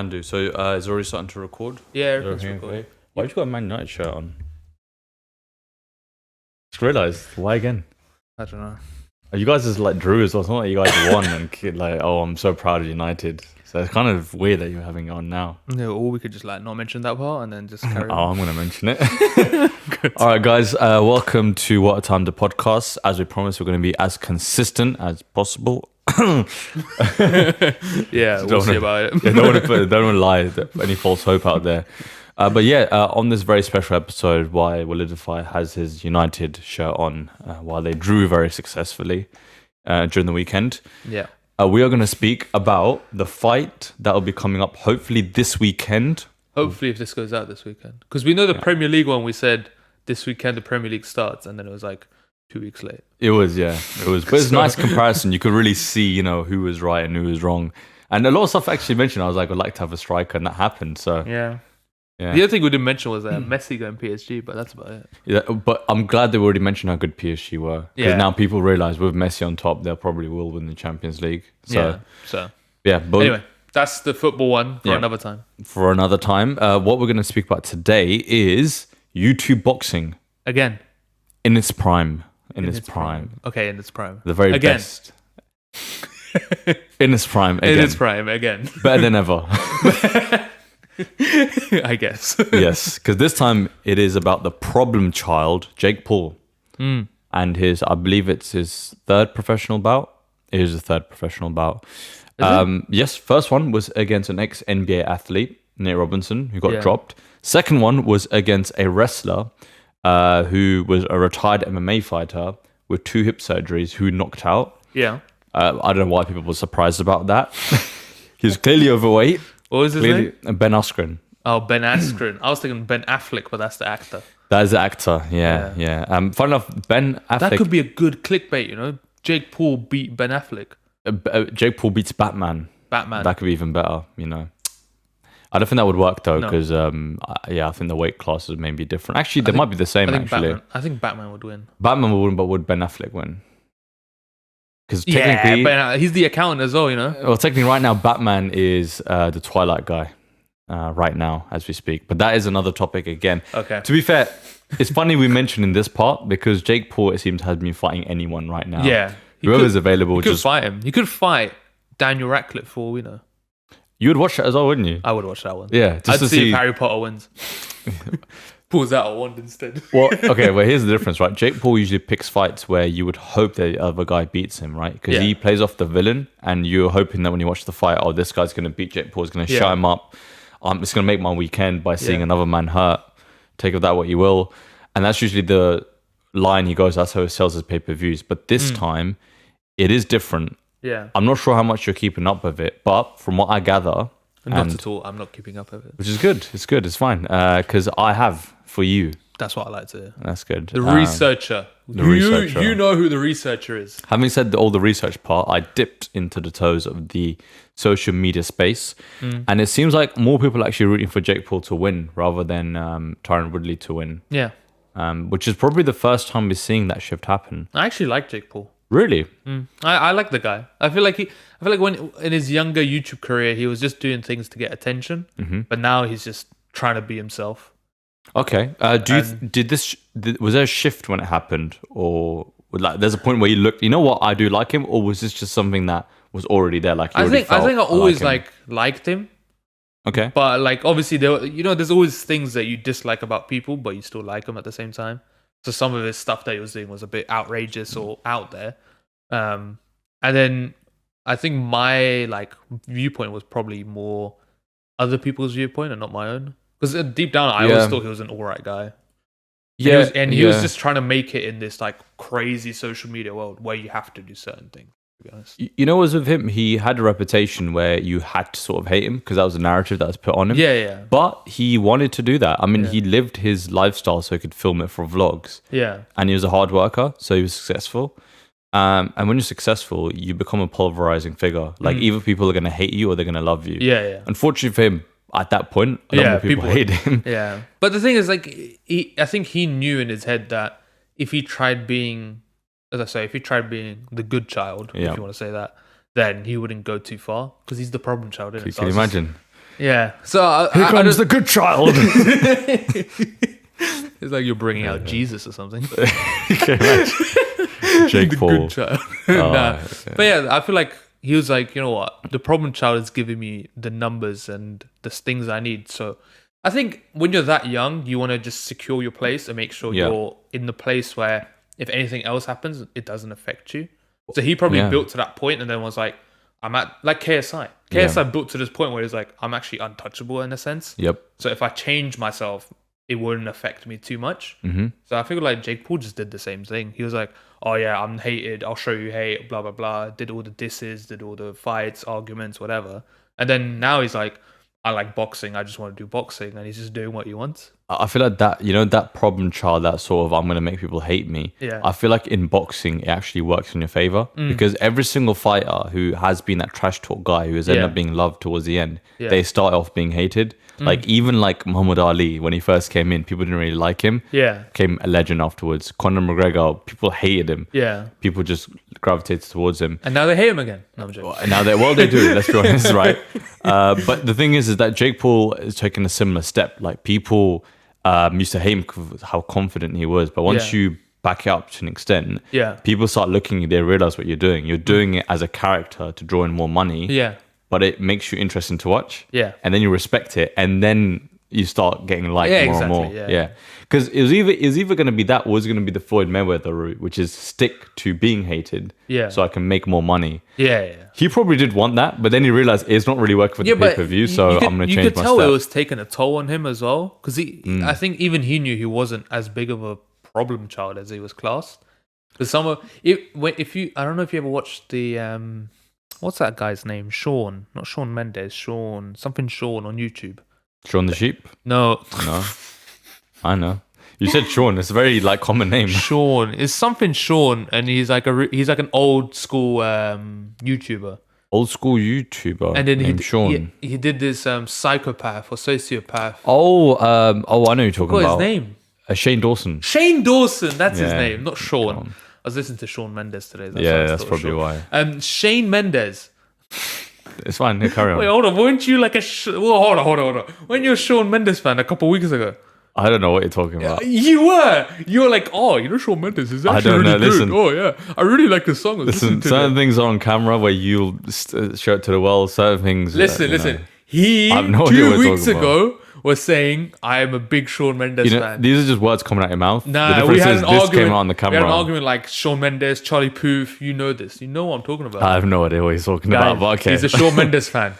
can do. So it's already starting to record. Yeah, it's recording. Why have you got a Man United shirt on? Just realised. Why again? I don't know. You guys just like drew as well. It's not like you guys won and like, oh, I'm so proud of United. So it's kind of weird that you're having it on now. Yeah, or we could just like not mention that part and then just carry on. Oh, I'm going to mention it. All right, guys. Welcome to What a Time to Podcast. As we promised, we're going to be as consistent as possible. Yeah, we'll see about it. Yeah, don't want to lie. Any false hope out there. But yeah, on this very special episode, why Walidafy has his United shirt on while they drew very successfully during the weekend. Yeah. We are going to speak about the fight that will be coming up hopefully this weekend. Hopefully, if this goes out this weekend. Because we know the Premier League one, we said this weekend the Premier League starts, and then it was like 2 weeks late. It was, yeah. It was. But it's a nice comparison. You could really see, who was right and who was wrong. And a lot of stuff actually mentioned, I was like, I'd like to have a striker, and that happened. So Yeah. Yeah. The other thing we didn't mention was Messi going PSG, but that's about it. Yeah, but I'm glad they already mentioned how good PSG were. Because now people realise with Messi on top, they probably will win the Champions League. So, but anyway, that's the football one for another time. For another time. What we're going to speak about today is YouTube boxing. Again. In its prime. In its prime. Okay, in its prime. The very best. In its prime again. In its prime again. Better than ever. I guess. Yes, because this time it is about the problem child, Jake Paul, and I believe it's his third professional bout. It is the third professional bout. Yes, first one was against an ex-NBA athlete, Nate Robinson, who got dropped. Second one was against a wrestler who was a retired MMA fighter with 2 hip surgeries who knocked out. Yeah. I don't know why people were surprised about that. He was clearly overweight. What was his name? Ben Askren. Oh, Ben Askren. I was thinking Ben Affleck, but that's the actor. That is the actor, yeah. Fun enough, Ben Affleck... That could be a good clickbait, Jake Paul beat Ben Affleck. Jake Paul beats Batman. That could be even better, I don't think that would work, though, because, I think the weight classes may be different. Actually, they might be the same, actually. I think Batman would win. Batman would win, but would Ben Affleck win? Because technically... Yeah, he's the accountant as well, Well, technically, right now, Batman is the Twilight guy. Right now, as we speak. But that is another topic again. Okay. To be fair, it's funny we mentioned in this part because Jake Paul, it seems, has been fighting anyone right now. Yeah. Whoever's available. He could fight him. He could fight Daniel Radcliffe for all we know. You would watch that as well, wouldn't you? I would watch that one. Yeah. I'd see if Harry Potter wins. Pulls out a wand instead. Well, here's the difference, right? Jake Paul usually picks fights where you would hope the other guy beats him, right? Because he plays off the villain and you're hoping that when you watch the fight, oh, this guy's going to beat Jake Paul, he's going to shut him up. It's going to make my weekend by seeing another man hurt. Take of that what you will. And that's usually the line he goes, that's how he sells his pay-per-views. But this time, it is different. Yeah. I'm not sure how much you're keeping up with it, but from what I gather... Not at all. I'm not keeping up with it. Which is good. It's good. It's fine. Because I have for you. That's what I like to hear. That's good. The researcher. You know who the researcher is. Having said all the research part, I dipped into the toes of the social media space. And it seems like more people are actually rooting for Jake Paul to win rather than Tyron Woodley to win. Yeah. Which is probably the first time we're seeing that shift happen. I actually like Jake Paul. Really? I like the guy. I feel like when in his younger YouTube career, he was just doing things to get attention. But now he's just trying to be himself. Okay. Was there a shift when it happened, or like there's a point where you looked? You know what? I do like him, or was this just something that was already there? Like I think I always liked him. Okay. But like obviously there's always things that you dislike about people, but you still like them at the same time. So some of his stuff that he was doing was a bit outrageous or out there. And then I think my viewpoint was probably more other people's viewpoint and not my own. Because deep down, I always thought he was an alright guy. Yeah. He was just trying to make it in this crazy social media world where you have to do certain things. To be honest. You know, as with him, he had a reputation where you had to sort of hate him because that was a narrative that was put on him. Yeah. But he wanted to do that. I mean, he lived his lifestyle so he could film it for vlogs. Yeah. And he was a hard worker, so he was successful. And when you're successful, you become a pulverizing figure. Like either people are going to hate you or they're going to love you. Yeah. Unfortunately for him, at that point, a lot more people hate him. Yeah. But the thing is, I think he knew in his head that if he tried being... As I say, if he tried being the good child, if you want to say that, then he wouldn't go too far because he's the problem child. Can you imagine? Yeah. So Here comes the good child. It's like you're bringing out Jesus or something. Jake The Paul. good child. Nah. But yeah, I feel like he was like, you know what? The problem child is giving me the numbers and the things I need. So I think when you're that young, you want to just secure your place and make sure you're in the place where if anything else happens, it doesn't affect you. So he probably built to that point and then was like, I'm at like KSI. KSI built to this point where he's like, I'm actually untouchable in a sense. Yep. So if I change myself, it wouldn't affect me too much. Mm-hmm. So I feel like Jake Paul just did the same thing. He was like, oh yeah, I'm hated. I'll show you hate, blah, blah, blah. Did all the disses, did all the fights, arguments, whatever. And then now he's like, I like boxing. I just want to do boxing. And he's just doing what he wants. I feel like that, you know, that problem child, that sort of, I'm going to make people hate me. Yeah. I feel like in boxing, it actually works in your favor because every single fighter who has been that trash talk guy who has ended up being loved towards the end, they start off being hated. Like even like Muhammad Ali, when he first came in, people didn't really like him. Yeah. Became a legend afterwards. Conor McGregor, people hated him. Yeah. People just gravitated towards him. And now they hate him again. No, I'm joking. Now they do, let's be honest, right? But the thing is that Jake Paul is taking a similar step. Like people used to hate him because of how confident he was, but once you back it up to an extent, people start looking, they realize what you're doing. You're doing it as a character to draw in more money. Yeah. But it makes you interesting to watch. Yeah. And then you respect it, and then you start getting liked more and more. Yeah. Because it was either going to be that, or it was going to be the Floyd Mayweather route, which is stick to being hated. Yeah. So I can make more money. Yeah. He probably did want that, but then he realized it's not really working for the pay-per-view, so I'm going to change my You could tell step. it was taking a toll on him as well, because I think even he knew he wasn't as big of a problem child as he was classed. Because I don't know if you ever watched the what's that guy's name? Sean, not Sean Mendes, Sean on YouTube. Sean the Sheep? No, I know. You said Sean. It's a very like common name. Sean. It's something Sean, and he's like an old school YouTuber. Old school YouTuber. And then named Sean. he did this psychopath or sociopath. Oh, I know who you're talking What's about. his name? Shane Dawson. Shane Dawson. That's his Yeah. name, not Sean. I was listening to Sean Mendes today. That's probably why. Shane Mendes. It's fine. Carry on. Wait, hold on. Weren't you like hold on. Weren't you a Sean Mendes fan a couple of weeks ago? I don't know what you're talking about. You were like, oh, you know Shawn Mendes is actually don't really know. good. Listen. Oh yeah, I really like the song. Listen, certain things are on camera where you'll show it to the world. Certain things. Listen. He I have no idea 2 what you're weeks talking ago was saying, I am a big Shawn Mendes fan. These are just words coming out your mouth. Nah, the difference we had is an this argument. came out on the We camera. had an argument like Shawn Mendes, Charlie Puth. You know this. You know what I'm talking about. I have no idea what he's talking Guys, about. But okay. He's a Shawn Mendes fan.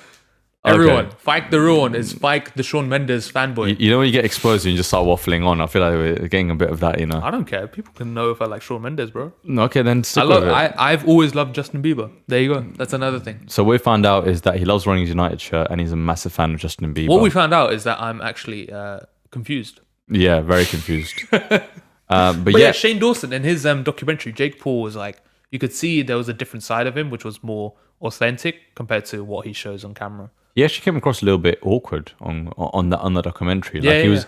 Okay. Everyone, Faiq the real one is Faiq the Shawn Mendes fanboy. You know when you get exposed and you just start waffling on. I feel like we're getting a bit of that. I don't care. People can know if I like Shawn Mendes, bro. Okay, then stick with it. I've always loved Justin Bieber. There you go. That's another thing. So what we found out is that he loves wearing his United shirt and he's a massive fan of Justin Bieber. What we found out is that I'm actually confused. Yeah, very confused. But yeah, Shane Dawson in his documentary, Jake Paul was like, you could see there was a different side of him, which was more authentic compared to what he shows on camera. He actually came across a little bit awkward on the documentary. Like he was,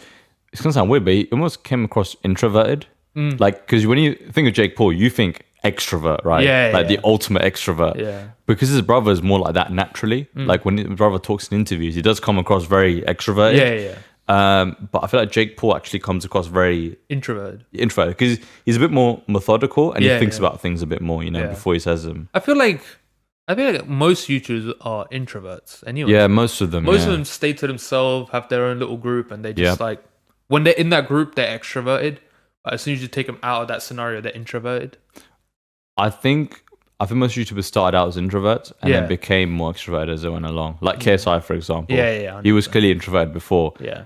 it's gonna sound weird, but he almost came across introverted. Like because when you think of Jake Paul, you think extrovert, right? The ultimate extrovert. Yeah. Because his brother is more like that naturally. Like when his brother talks in interviews, he does come across very extroverted. But I feel like Jake Paul actually comes across very introverted because he's a bit more methodical and he thinks about things a bit more, before he says them. I feel like most YouTubers are introverts anyway. Yeah, most of them. Most of them stay to themselves, have their own little group, and they just like when they're in that group, they're extroverted. But as soon as you take them out of that scenario, they're introverted. I think most YouTubers started out as introverts and then became more extroverted as they went along. Like KSI, for example. Yeah. He was clearly introverted before. Yeah.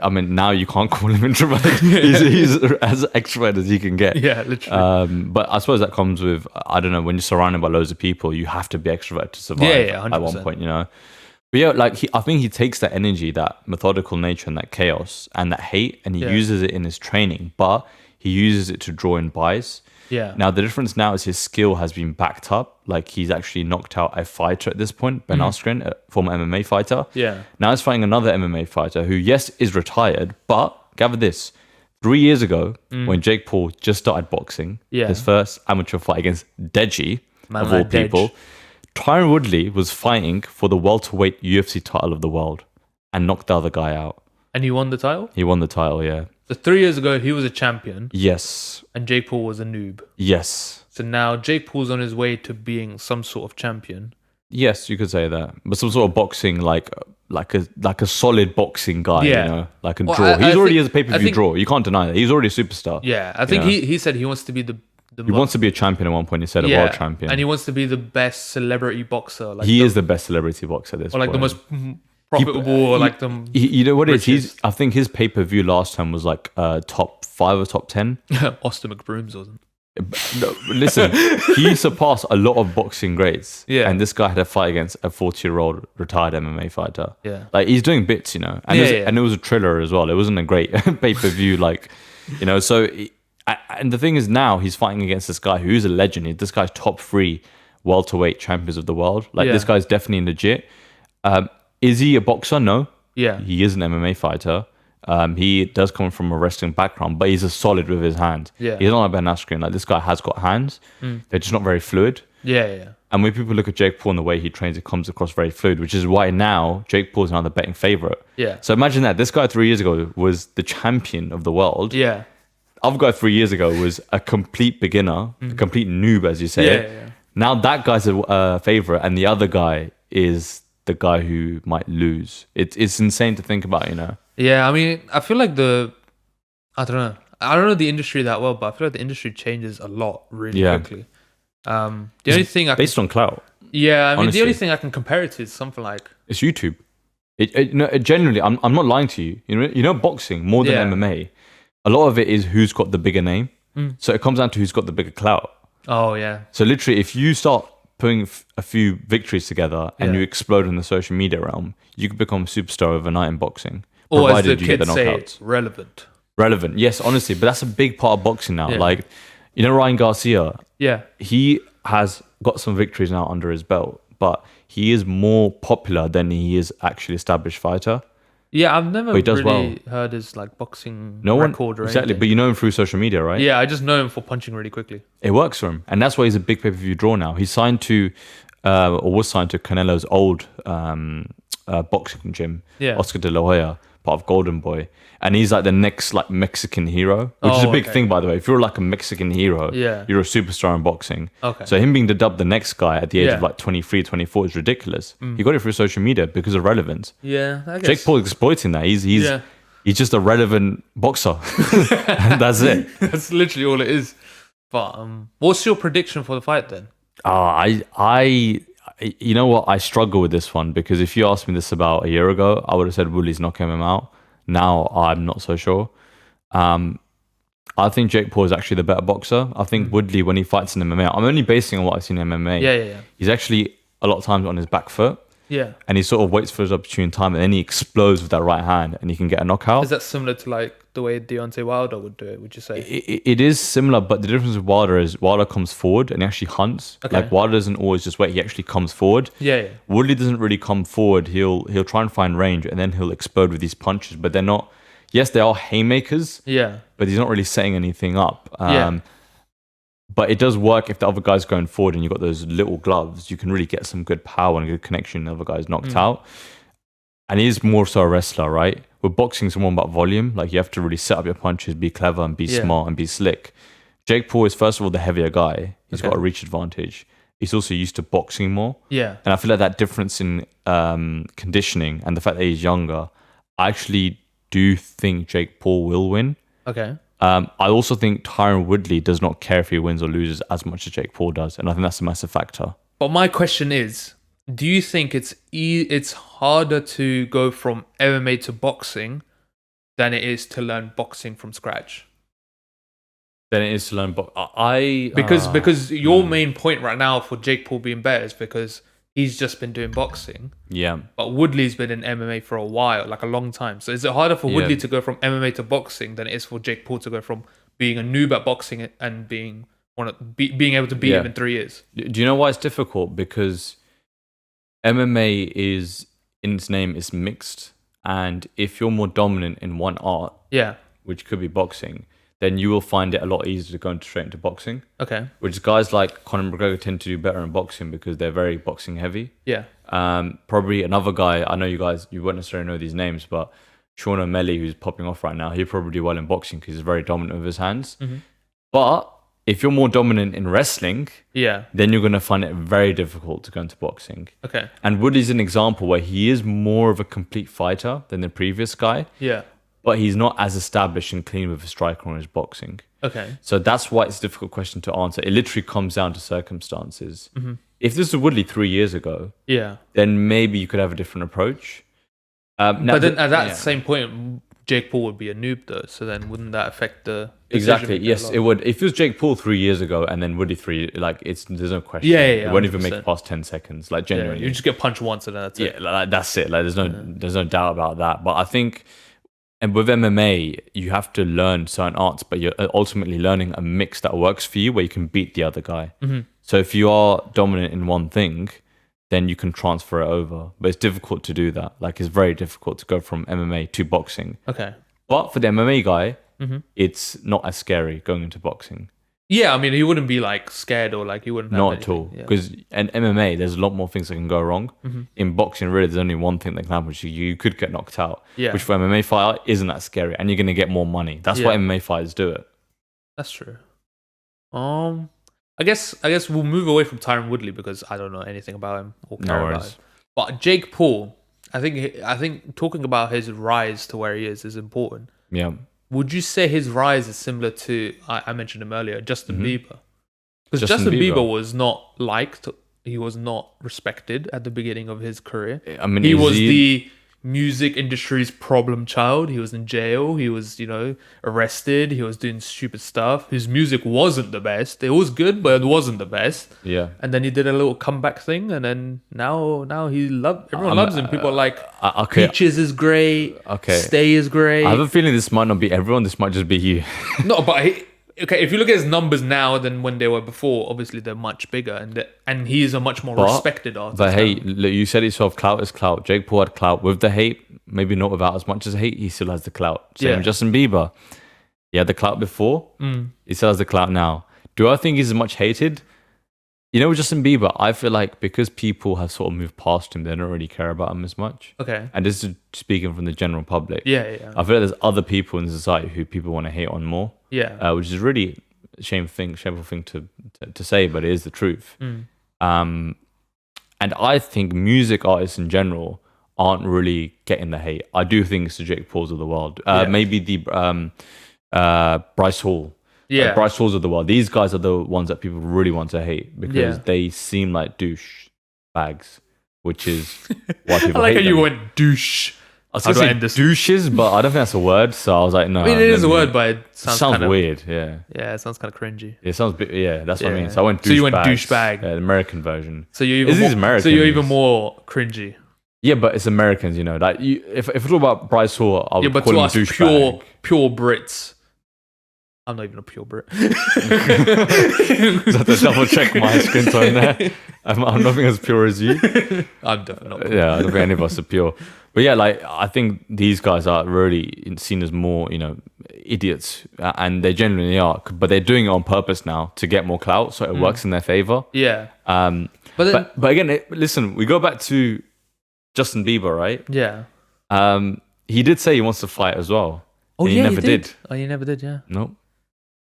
I mean, now you can't call him introverted. he's as extroverted as he can get. Yeah, literally. But I suppose that comes with, I don't know, when you're surrounded by loads of people, you have to be extroverted to survive at one point, But yeah, like I think he takes that energy, that methodical nature and that chaos and that hate, and he uses it in his training, but he uses it to draw in buys. Yeah. Now, the difference now is his skill has been backed up. Like, he's actually knocked out a fighter at this point, Ben Askren, a former MMA fighter. Yeah. Now he's fighting another MMA fighter who, yes, is retired, but gather this. 3 years ago, when Jake Paul just started boxing, his first amateur fight against Deji, of all people, Tyron Woodley was fighting for the welterweight UFC title of the world. and knocked the other guy out. And he won the title? He won the title, yeah. So 3 years ago, he was a champion. Yes. And Jake Paul was a noob. Yes. So now Jake Paul's on his way to being some sort of champion. Yes, you could say that. But some sort of boxing, like a solid boxing guy, Yeah. you know, like a Well, draw. He's already think- a pay-per-view draw. You can't deny that. He's already a superstar. Yeah, I think know? he said he wants to be the He wants to be a champion at one point instead of world champion. and he wants to be the best celebrity boxer. Like He is the best celebrity boxer at this or like point. the most profitable, or like the You know what it is? richest. I think his pay-per-view last time was like top 5 or top 10. Austin McBrooms wasn't. No, listen, he surpassed a lot of boxing greats. Yeah. And this guy had a fight against a 40-year-old retired MMA fighter. Yeah. Like, he's doing bits, you know. And, and it was a thriller as well. It wasn't a great pay-per-view, like, you know. So, and the thing is now he's fighting against this guy who's a legend. This guy's top 3 welterweight champions of the world. Like, this guy's definitely legit. Is he a boxer? No. Yeah. He is an MMA fighter. He does come from a wrestling background, but he's a solid with his hands. Yeah. He's not like Ben Askren. Like, this guy has got hands. They're just not very fluid. Yeah. And when people look at Jake Paul and the way he trains, it comes across very fluid, which is why now Jake Paul is now the betting favorite. Yeah. So imagine that. This guy 3 years ago was the champion of the world. Yeah. Other guy 3 years ago was a complete beginner, a complete noob, as you say. Yeah. Now that guy's a favorite, and the other guy is the guy who might lose. It's insane to think about, you know. Yeah, I mean, I feel like I don't know the industry that well, but I feel like the industry changes a lot really quickly. The only thing based on clout. Yeah, I mean, honestly. the only thing I can compare it to is something like It's YouTube. Generally, I'm not lying to you. You know, boxing more than MMA. A lot of it is who's got the bigger name. So it comes down to who's got the bigger clout. Oh yeah. So literally, if you start putting a few victories together and you explode in the social media realm, you could become a superstar overnight in boxing. Or as the Provided you get the kids say, knockouts. relevant. Relevant, yes, honestly, but that's a big part of boxing now. Yeah. Like, you know, Ryan Garcia, Yeah. he has got some victories now under his belt, but he is more popular than he is actually established fighter. Yeah, I've never he does really heard his like boxing No one record or exactly, anything. but you know him through social media, right? Yeah, I just know him for punching really quickly. It works for him, and that's why he's a big pay-per-view draw now. He's signed to, or was signed to Canelo's old boxing gym, Oscar de la Hoya, part of Golden Boy, and he's like the next like Mexican hero, which is a big thing, by the way. If you're like a Mexican hero, you're a superstar in boxing. Okay. So him being dubbed the next guy at the age of like 23, 24 is ridiculous. He got it through social media because of relevance. Yeah, I guess. Jake Paul is exploiting that. He's just a relevant boxer. And that's it. That's literally all it is. But what's your prediction for the fight then? You know what? I struggle with this one because if you asked me this about a year ago, I would have said Woodley's knocking him out. Now I'm not so sure. I think Jake Paul is actually the better boxer. I think Woodley, when he fights in MMA, I'm only basing on what I've seen in MMA. Yeah. He's actually a lot of times on his back foot. Yeah. And he sort of waits for his opportune time, and then he explodes with that right hand, and he can get a knockout. Is that similar to like the way Deontay Wilder would do it? Would you say? It is similar, but the difference with Wilder is Wilder comes forward and he actually hunts. Okay. Like Wilder doesn't always just wait; he actually comes forward. Yeah. Woodley doesn't really come forward. He'll try and find range, and then he'll explode with these punches. But they're not. Yes, they are haymakers. Yeah. But he's not really setting anything up. Yeah. But it does work if the other guy's going forward and you've got those little gloves. You can really get some good power and good connection. The other guy's knocked out. And he's more so a wrestler, right? With boxing, it's more about volume. Like, you have to really set up your punches, be clever and be smart and be slick. Jake Paul is, first of all, the heavier guy. He's got a reach advantage. He's also used to boxing more. Yeah. And I feel like that difference in conditioning and the fact that he's younger, I actually do think Jake Paul will win. Okay. I also think Tyron Woodley does not care if he wins or loses as much as Jake Paul does. And I think that's a massive factor. But my question is, do you think it's harder to go from MMA to boxing than it is to learn boxing from scratch? Than it is to learn. But because your main point right now for Jake Paul being better is because he's just been doing boxing. Yeah. But Woodley's been in MMA for a while, like a long time. So is it harder for Woodley to go from MMA to boxing than it is for Jake Paul to go from being a noob at boxing and being able to beat him in 3 years? Do you know why it's difficult? Because MMA is, in its name, is mixed. And if you're more dominant in one art, which could be boxing, then you will find it a lot easier to go straight into boxing. Okay. Which guys like Conor McGregor tend to do better in boxing because they're very boxing heavy. Yeah. Probably another guy. I know you won't necessarily know these names, but Sean O'Malley, who's popping off right now, he'll probably do well in boxing because he's very dominant with his hands. But if you're more dominant in wrestling, then you're going to find it very difficult to go into boxing. Okay. And Woodley's an example where he is more of a complete fighter than the previous guy. Yeah. But he's not as established and clean with his striker on his boxing. Okay. So that's why it's a difficult question to answer. It literally comes down to circumstances. If this was Woodley 3 years ago, then maybe you could have a different approach. But then at that same point, Jake Paul would be a noob though. So then wouldn't that affect the exactly? Yes, it would. If it was Jake Paul 3 years ago and then Woodley 3, like there's no question. Yeah. It won't even make it past 10 seconds. Like genuinely, you just get punched once and then that's it. Yeah, like, that's it. Like there's no doubt about that. But I think. And with MMA, you have to learn certain arts, but you're ultimately learning a mix that works for you where you can beat the other guy. So if you are dominant in one thing, then you can transfer it over. But it's difficult to do that. Like, it's very difficult to go from MMA to boxing. Okay. But for the MMA guy, it's not as scary going into boxing. Yeah, I mean, he wouldn't be like scared or like he wouldn't. Not at all. Because in MMA, there's a lot more things that can go wrong. In boxing, really, there's only one thing that can happen, which you could get knocked out. Yeah. Which for MMA fighter isn't that scary, and you're going to get more money. That's why MMA fighters do it. That's true. I guess we'll move away from Tyron Woodley because I don't know anything about him or care about him. But Jake Paul, I think talking about his rise to where he is important. Yeah. Would you say his rise is similar to, I mentioned him earlier, Justin Bieber? Because Justin Bieber was not liked, he was not respected at the beginning of his career. I mean, he was the music industry's problem child. He was in jail. He was, arrested. He was doing stupid stuff. His music wasn't the best. It was good, but it wasn't the best. Yeah. And then he did a little comeback thing, and then now everyone loves him. People are like, Peaches is great. Okay. Stay is great. I have a feeling this might not be everyone. This might just be you. No, but if you look at his numbers now than when they were before, obviously they're much bigger, and he is a much more respected artist. But hey, look, you said it yourself, clout is clout. Jake Paul had clout with the hate, maybe not without as much as hate. He still has the clout. Same Justin Bieber. He had the clout before. He still has the clout now. Do I think he's as much hated? With Justin Bieber, I feel like because people have sort of moved past him, they don't really care about him as much. Okay. And this is speaking from the general public. Yeah. I feel like there's other people in society who people want to hate on more. Yeah. Which is really a shameful thing to say, but it is the truth. And I think music artists in general aren't really getting the hate. I do think it's the Jake Pauls of the world. Maybe the Bryce Hall. Yeah. Bryce Halls of the world. These guys are the ones that people really want to hate because they seem like douche bags, which is why people I like hate how them. you went douche. I was going to say douches, but I don't think that's a word, so I was like, no. I mean, it is a word, but it sounds weird, yeah. Yeah, it sounds kind of cringy. It sounds that's what I mean. So I went douchebag. So you went douchebag. The American version. So you're even more cringy. Yeah, but it's Americans, Like if we talk about Bryce Hall, I would call him us douchebag. Pure Brits. I'm not even a pure Brit. I have to double check my skin tone there. I'm nothing as pure as you. I'm definitely not pure. Yeah, I don't think any of us are pure. But yeah, I think these guys are really seen as more, idiots. And they genuinely are. But they're doing it on purpose now to get more clout. So it works in their favor. Yeah. But again, listen, we go back to Justin Bieber, right? Yeah. He did say he wants to fight as well. Oh, he never did. Oh, he never did, yeah. Nope.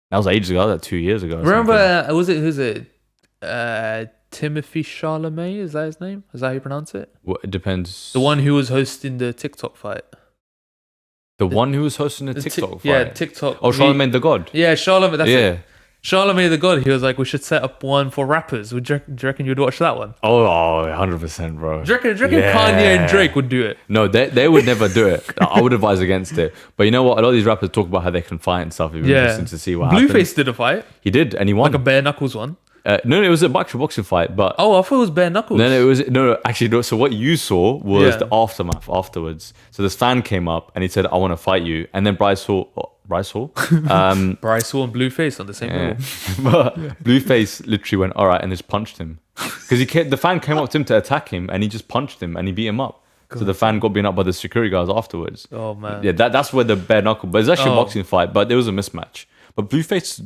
That was ages ago. That was 2 years ago. Remember, who's it? Timothy Chalamet? Is that his name? Is that how you pronounce it? Well, it depends. The one who was hosting the TikTok fight. One who was hosting the TikTok fight? Yeah, TikTok. Oh, Charlamagne the God. Yeah, Charlamagne. That's it. Charlamagne the God. He was like, we should set up one for rappers. Do you reckon you'd watch that one? Oh, 100%, bro. Do you reckon Kanye and Drake would do it? No, they would never do it. I would advise against it. But you know what? A lot of these rappers talk about how they can fight and stuff. It'd be interesting to see what happens. Blueface did a fight. He did, and he won. Like a bare knuckles one. No, it was a actual boxing fight, but I thought it was bare knuckles. No, it was actually. No, so what you saw was the aftermath afterwards. So this fan came up and he said, "I want to fight you," and then Bryce Hall, Bryce Hall and Blueface on the same level. But Blueface literally went, "All right," and just punched him because the fan came up to him to attack him, and he just punched him and he beat him up. God. So the fan got beaten up by the security guards afterwards. Oh man, yeah, that's where the bare knuckle. But it's actually a boxing fight, but there was a mismatch. But Blueface.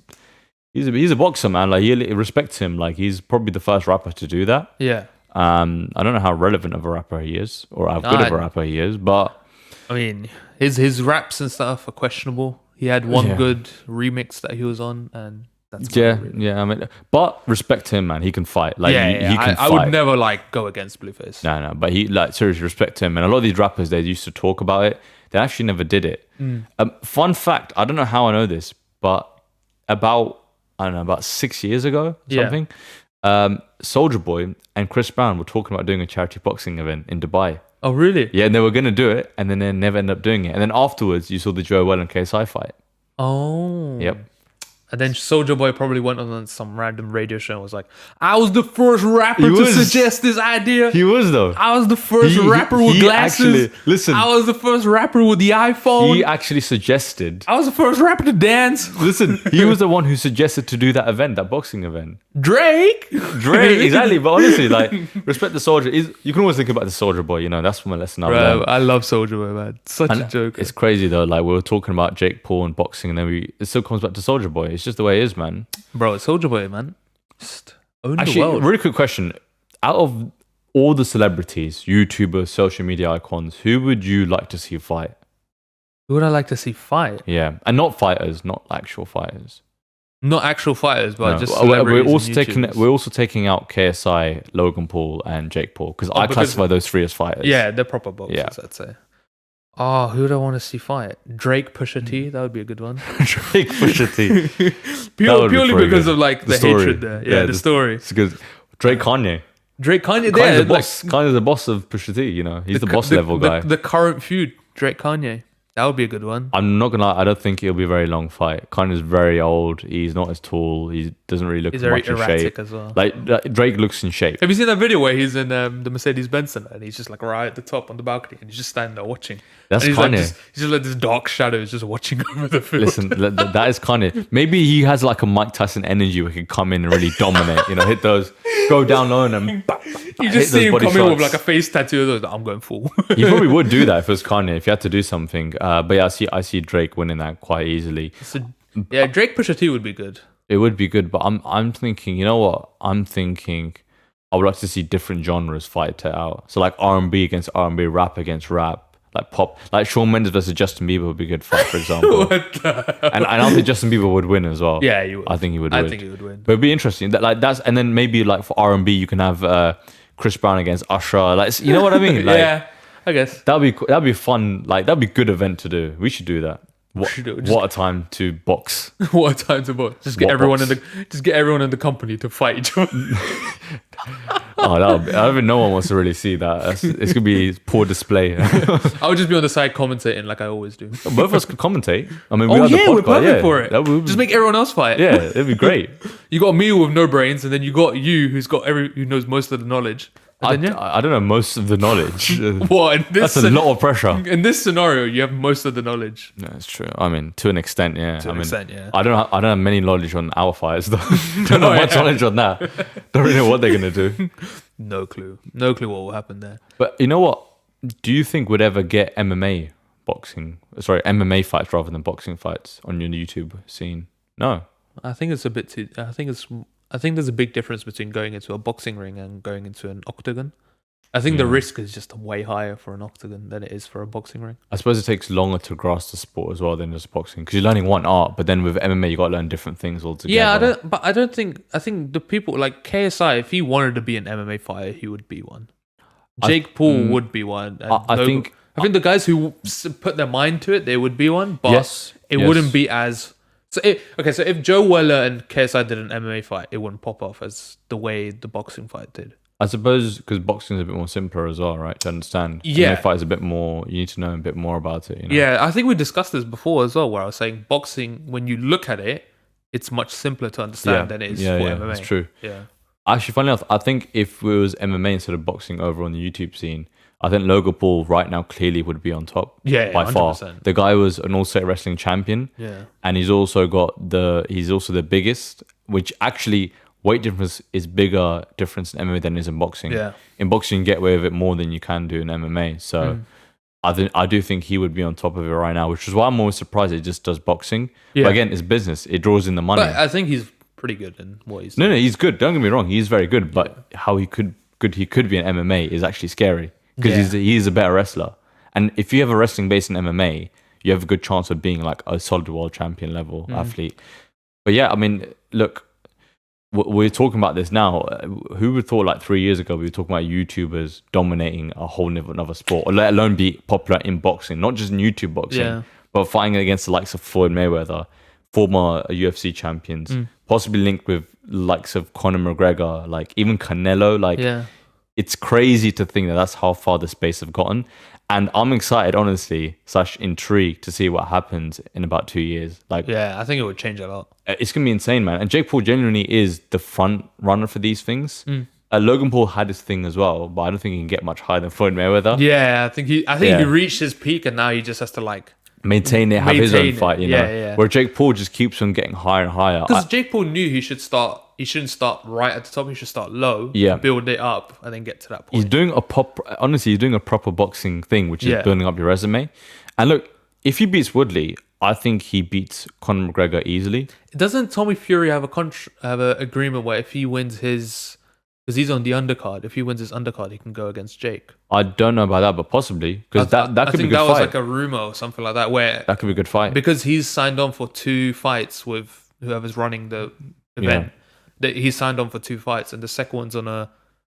He's a boxer, man. Like, he respects him. Like, he's probably the first rapper to do that. Yeah. I don't know how relevant of a rapper he is or how good of a rapper he is, but I mean, his raps and stuff are questionable. He had one Yeah. good remix that he was on, and that's yeah, about it, really. I mean, but respect to him, man. He can fight. Like, yeah. he can I fight. would never like go against Blueface. No, but he like seriously respect to him. And a lot of these rappers, they used to talk about it. They actually never did it. Fun fact: I don't know how I know this, but about 6 years ago, or Yeah. something. Soldier Boy and Chris Brown were talking about doing a charity boxing event in Dubai. Oh, really? Yeah, and they were gonna do it, and then they never ended up doing it. And then afterwards, you saw the Joel and KSI fight. Oh. Yep. And then Soldier Boy probably went on some random radio show and was like, I was the first rapper He to was. suggest this idea. He was though. I was the first rapper with he glasses. actually- listen. I was the first rapper with the iPhone. He actually suggested. I was the first rapper to dance. Listen, he was the one who suggested to do that event, that boxing event. Drake. Drake, exactly. But honestly, like, respect the soldier. You can always think about the Soldier Boy. You know, that's my lesson I've Bro, learned. I love Soldier Boy, man. Such a joke. It's crazy though. Like, we were talking about Jake Paul and boxing, and then it still comes back to Soldier Boy. It's just the way it is, man. Bro, Soldier Boy, man. Just own the Actually, world. really quick question: out of all the celebrities, YouTubers, social media icons, who would you like to see fight? Who would I like to see fight? Yeah, and not fighters, not actual fighters. Not actual fighters, but No, just we're celebrities also and taking YouTubers. we're also taking out KSI, Logan Paul, and Jake Paul because I because- classify those three as fighters. Yeah, they're proper boxers, Yeah. I'd say. Oh, who would I want to see fight? Drake, Pusha T, that would be a good one. Drake, Pusha T. That would be Purely pretty because good. of like the story. hatred there. Yeah, the story. It's good. Drake, Kanye. Drake, Kanye, Kanye's there, the boss. Kanye's the boss of Pusha T. You know, he's the boss level guy. The current feud, Drake, Kanye, that would be a good one. I'm not gonna lie, I don't think it'll be a very long fight. Kanye's very old. He's not as tall. He doesn't really look He's very much in erratic shape. as well. Like Drake looks in shape. Have you seen that video where he's in the Mercedes Benz Center and he's just like right at the top on the balcony and he's just standing there watching? That's and he's Kanye. Like he's just like this dark shadow is just watching over the field. Listen, that is Kanye. Maybe he has like a Mike Tyson energy where he can come in and really dominate. You know, hit those, go down low and then you hit just see those him body come in with shots. like a face tattoo. Like, I'm going full. He probably would do that if it was Kanye, if he had to do something. But yeah, I see Drake winning that quite easily. So, yeah, Drake Pusha T would be good. It would be good, but I'm thinking, you know what? I'm thinking I would like to see different genres fight it out. So like R&B against R&B, rap against rap, like pop, like Shawn Mendes versus Justin Bieber would be a good fight, for example. And I don't think Justin Bieber would win as well. Yeah, you would. I think he would. I win. think he would win. But it'd be interesting. And then maybe like for R&B, you can have Chris Brown against Usher. Like, you know what I mean? Like, Yeah, I guess. that'd be fun. Like, that'd be a good event to do. We should do that. should do it. What a time to box. What a time to box. Just get What everyone box? in the company to fight each other. Oh, I don't even no one wants to really see that. It's gonna be poor display. I would just be on the side commentating like I always do. Both of us could commentate. I mean, Oh have the yeah, we're podcast. perfect Yeah, for it. that would- Just make everyone else fight. yeah, it'd be great. You got me with no brains, and then you got you who knows most of the knowledge. And then, I don't know most of the knowledge. what in this That's a lot of pressure. in this scenario, you have most of the knowledge. No, it's true. I mean, to an extent, yeah. To an extent, yeah. I don't have many knowledge on our fires though. Don't have much yeah. knowledge on that. Don't really know what they're gonna do. No clue. No clue what will happen there. But you know what? Do you think we'd ever get MMA fights rather than boxing fights on your YouTube scene? No. I think it's a bit too. I think there's a big difference between going into a boxing ring and going into an octagon. I think the risk is just way higher for an octagon than it is for a boxing ring. I suppose it takes longer to grasp the sport as well than just boxing because you're learning one art, but then with MMA you got to learn different things altogether. Yeah, I think the people like KSI, if he wanted to be an MMA fighter, he would be one. Jake Paul would be one. And I think the guys who put their mind to it, they would be one, but Yes, it yes. wouldn't be as. So if Joe Weller and KSI did an MMA fight, it wouldn't pop off as the way the boxing fight did. I suppose because boxing is a bit more simpler as well, right? To understand. Yeah. MMA fight is a bit more. You need to know a bit more about it. You know? Yeah, I think we discussed this before as well, where I was saying boxing, when you look at it, it's much simpler to understand than it is for MMA. That's true. Yeah. Actually, funny enough, I think if it was MMA instead of boxing over on the YouTube scene, I think Logan Paul right now clearly would be on top. Yeah, by far. 100%. The guy was an all-state wrestling champion. Yeah. And he's also the biggest, which actually weight difference is bigger difference in MMA than it is in boxing. Yeah. In boxing, you get away with it more than you can do in MMA. So I do think he would be on top of it right now, which is why I'm always surprised it just does boxing. Yeah. But again, it's business. It draws in the money. But I think he's pretty good in what he's No, he's good. Don't get me wrong. He's very good. But how he could good he could be in MMA is actually scary because he's a better wrestler. And if you have a wrestling base in MMA, you have a good chance of being like a solid world champion level athlete. But yeah, I mean, look, we're talking about this now. Who would thought like 3 years ago we were talking about YouTubers dominating a whole another sport, or let alone be popular in boxing, not just in YouTube boxing, but fighting against the likes of Floyd Mayweather, former UFC champions, possibly linked with likes of Conor McGregor, like even Canelo. Like, it's crazy to think that that's how far the space have gotten. And I'm excited, honestly, / intrigued to see what happens in about 2 years. Like, I think it would change a lot. It's gonna be insane, man. And Jake Paul genuinely is the front runner for these things. Logan Paul had his thing as well, but I don't think he can get much higher than Floyd Mayweather. Yeah, I think he reached his peak, and now he just has to like maintain it, have his own fight. You know, where Jake Paul just keeps on getting higher and higher. Because Jake Paul knew he shouldn't start right at the top. He should start low, build it up, and then get to that point. He's doing he's doing a proper boxing thing, which is building up your resume. And look, if he beats Woodley, I think he beats Conor McGregor easily. Doesn't Tommy Fury have a agreement where if he wins his, because he's on the undercard, if he wins his undercard, he can go against Jake? I don't know about that, but possibly, because that could be a good fight. I think that was like a rumor or something like that, where that could be a good fight, because he's signed on for 2 fights with whoever's running the event. That he's signed on for 2 fights, and the second one's on a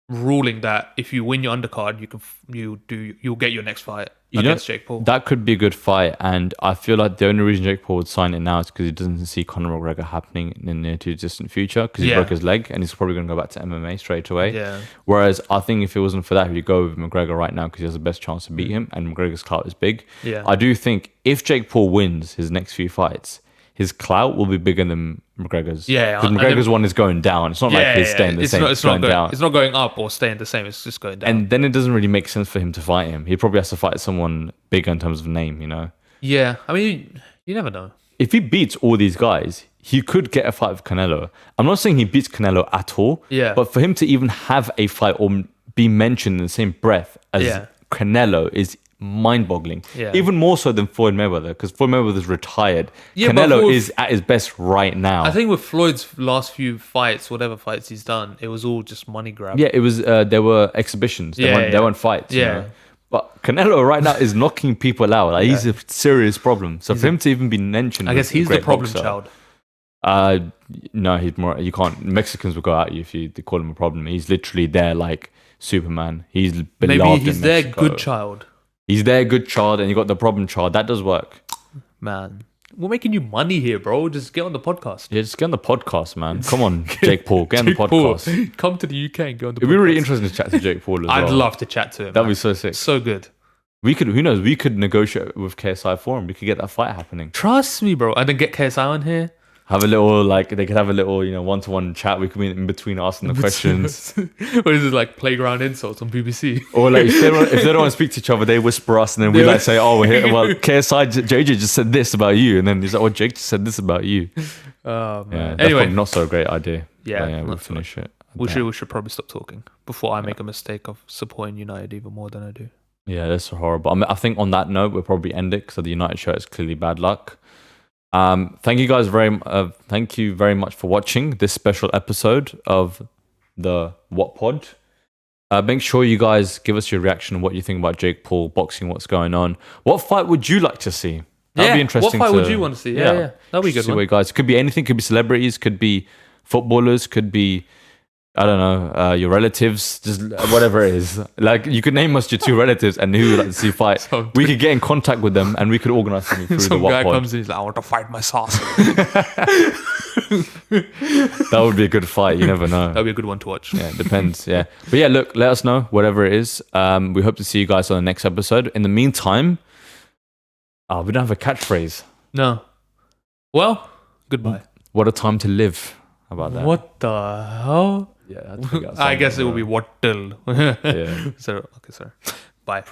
ruling that if you win your undercard, you'll get your next fight against Jake Paul. That could be a good fight, and I feel like the only reason Jake Paul would sign it now is because he doesn't see Conor McGregor happening in the near to distant future, because he broke his leg and he's probably going to go back to MMA straight away. Whereas I think if it wasn't for that, he'd go with McGregor right now because he has the best chance to beat him, and McGregor's clout is big. I do think if Jake Paul wins his next few fights, his clout will be bigger than McGregor's. Because McGregor's one is going down. It's not like he's staying the same. It's going down. It's not going up or staying the same. It's just going down. And then it doesn't really make sense for him to fight him. He probably has to fight someone bigger in terms of name, you know? Yeah. I mean, you never know. If he beats all these guys, he could get a fight with Canelo. I'm not saying he beats Canelo at all. But for him to even have a fight or be mentioned in the same breath as Canelo is mind-boggling. Even more so than Floyd Mayweather, because Floyd Mayweather's retired. Canelo is at his best right now. I think with Floyd's last few fights, whatever fights he's done, it was all just money grab. It was. There were exhibitions. They weren't fights. You know? But Canelo right now is knocking people out. Like, he's a serious problem. So for him to even be mentioned, I guess he's the problem child. No, he's more. You can't. Mexicans will go at you if they call him a problem. He's literally there like Superman. He's beloved. Maybe he's their good child. He's their good child, and you got the problem child. That does work. Man, we're making you money here, bro. Just get on the podcast. Yeah, just get on the podcast, man. Come on, Jake Paul. Get on the podcast. Paul. Come to the UK and go on the podcast. It'd be really interesting to chat to Jake Paul as well. I'd love to chat to him. That'd be so sick. So good. We could, who knows, we could negotiate with KSI for him. We could get that fight happening. Trust me, bro. And then get KSI on here. Have a little, they could have a little, one-to-one chat. We could be in between asking the questions. Or is it like playground insults on BBC? Or like, if they don't want to speak to each other, they whisper us, and then we say, oh, we're here. Well, KSI, JJ just said this about you. And then he's like, oh, Jake just said this about you. Oh, man. Yeah, that's anyway. probably not so a great idea. We'll finish it. We should probably stop talking before I make a mistake of supporting United even more than I do. Yeah, that's horrible. I think on that note, we'll probably end it because the United shirt is clearly bad luck. Thank you guys very much for watching this special episode of the WATTPOD. Make sure you guys give us your reaction on what you think about Jake Paul boxing, what's going on. What fight would you like to see? That'd be interesting. What fight would you want to see? Yeah. That'd be a good one. Guys, could be anything. Could be celebrities. Could be footballers. Could be, I don't know, your relatives, just whatever it is. Like, you could name us your 2 relatives and who would like to see fight. We could get in contact with them and we could organize something through the WATTPOD. Some guy comes in, he's like, I want to fight my sauce. That would be a good fight. You never know. That'd be a good one to watch. Yeah, it depends. Yeah. But yeah, look, let us know, whatever it is. We hope to see you guys on the next episode. In the meantime, we don't have a catchphrase. No. Well, goodbye. What a time to live. How about that? What the hell? Yeah, I guess it will be what till. Yeah. So, okay, sorry. Bye.